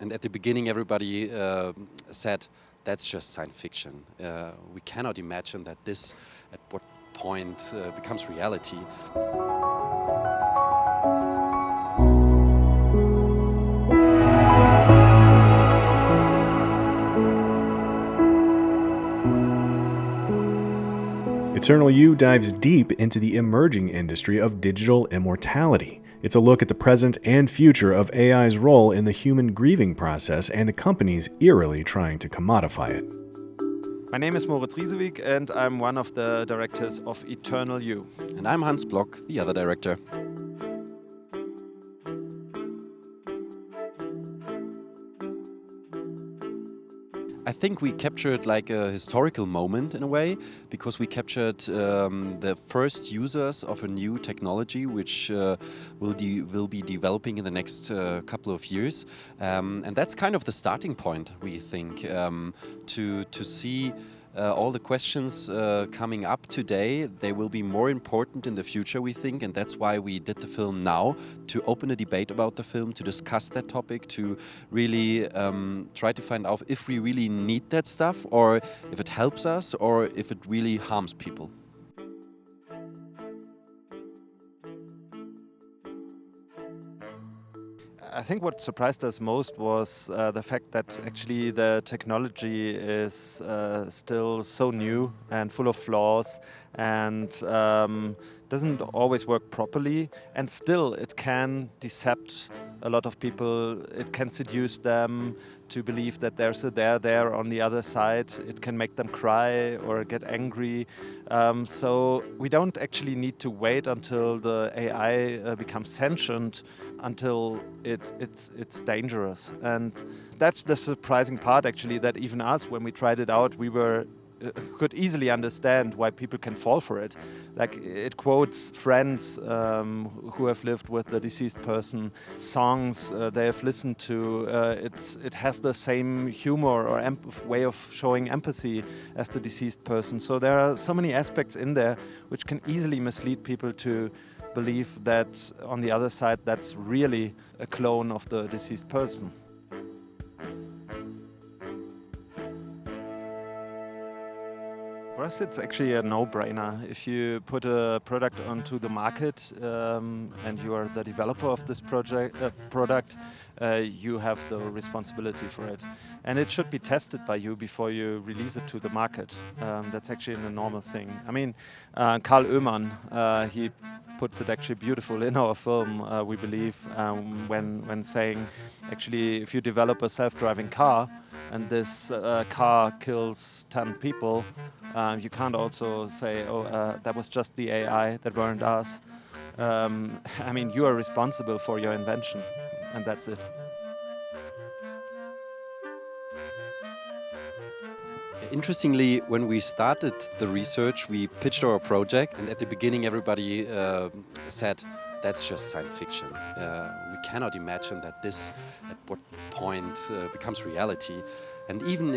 And at the beginning, everybody said, that's just science fiction. We cannot imagine that this, at what point, becomes reality. Eternal You dives deep into the emerging industry of digital immortality. It's a look at the present and future of AI's role in the human grieving process and the companies eerily trying to commodify it. My name is Moritz Riesewieck and I'm one of the directors of Eternal You. And I'm Hans Block, the other director. I think we captured like a historical moment in a way, because we captured the first users of a new technology which will be developing in the next couple of years. And that's kind of the starting point, we think, to see all the questions coming up today. They will be more important in the future, we think, and that's why we did the film now, to open a debate about the film, to discuss that topic, to really try to find out if we really need that stuff, or if it helps us, or if it really harms people. I think what surprised us most was the fact that actually the technology is still so new and full of flaws and doesn't always work properly, and still it can decept a lot of people. It can seduce them to believe that there's a there on the other side. It can make them cry or get angry. So we don't actually need to wait until the AI becomes sentient until it's dangerous. And that's the surprising part, actually, that even us, when we tried it out, we could easily understand why people can fall for it. Like, it quotes friends who have lived with the deceased person, songs they have listened to. It has the same humor or way of showing empathy as the deceased person. So there are so many aspects in there which can easily mislead people to believe that on the other side that's really a clone of the deceased person. For us, it's actually a no-brainer. If you put a product onto the market and you are the developer of this product, you have the responsibility for it. And it should be tested by you before you release it to the market. That's actually a normal thing. I mean, Karl Oehmann, he puts it actually beautiful in our film, we believe, when saying, actually, if you develop a self-driving car and this car kills 10 people, you can't also say, that was just the AI, that weren't us. I mean, you are responsible for your invention, and that's it. Interestingly, when we started the research, we pitched our project, and at the beginning everybody said, that's just science fiction. We cannot imagine that this, at what point, becomes reality. And even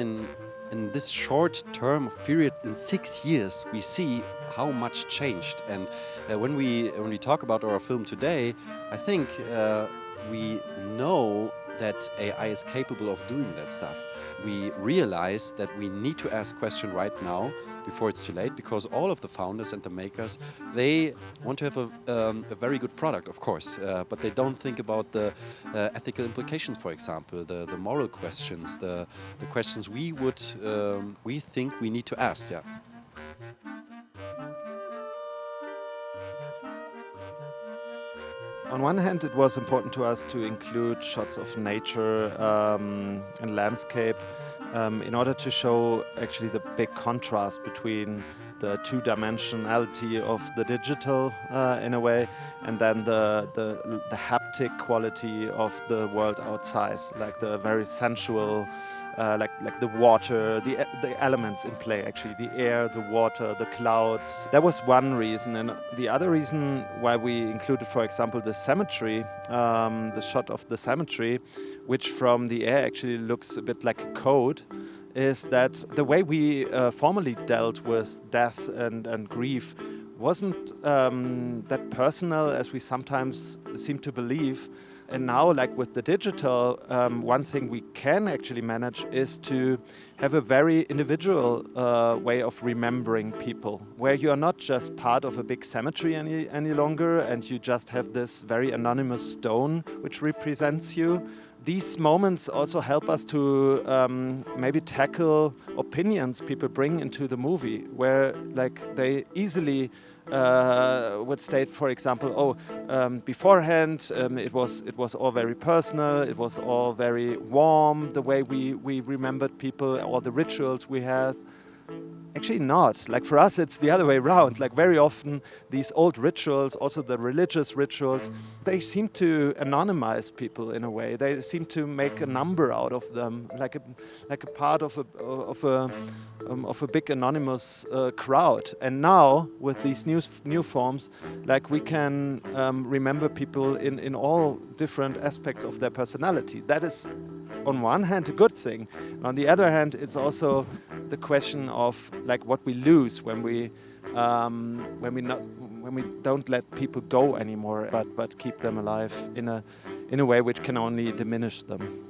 in this short term of period, in 6 years, we see how much changed. And when we talk about our film today, I think we know that AI is capable of doing that stuff. We realize that we need to ask questions right now before it's too late, because all of the founders and the makers, they want to have a very good product, of course, but they don't think about the ethical implications, for example, the moral questions, the questions we think we need to ask. Yeah. On one hand, it was important to us to include shots of nature and landscape in order to show actually the big contrast between the two-dimensionality of the digital in a way, and then the haptic quality of the world outside, like the very sensual, like the water, the elements in play, actually, the air, the water, the clouds. That was one reason. And the other reason why we included, for example, the cemetery, the shot of the cemetery, which from the air actually looks a bit like a code, is that the way we formerly dealt with death and grief wasn't that personal as we sometimes seem to believe. now, like with the digital, one thing we can actually manage is to have a very individual way of remembering people, where you are not just part of a big cemetery any longer, and you just have this very anonymous stone which represents you. These moments also help us to maybe tackle opinions people bring into the movie, where like they easily would state, for example, beforehand it was all very personal, it was all very warm, the way we remembered people, all the rituals we had. Actually not. Like for us it's the other way around. Like very often these old rituals, also the religious rituals, they seem to anonymize people in a way. They seem to make a number out of them, like a part of a big anonymous crowd. And now with these new forms, like we can remember people in all different aspects of their personality. That is on one hand a good thing. On the other hand, it's also the question of like what we lose when we don't let people go anymore, but keep them alive in a way which can only diminish them.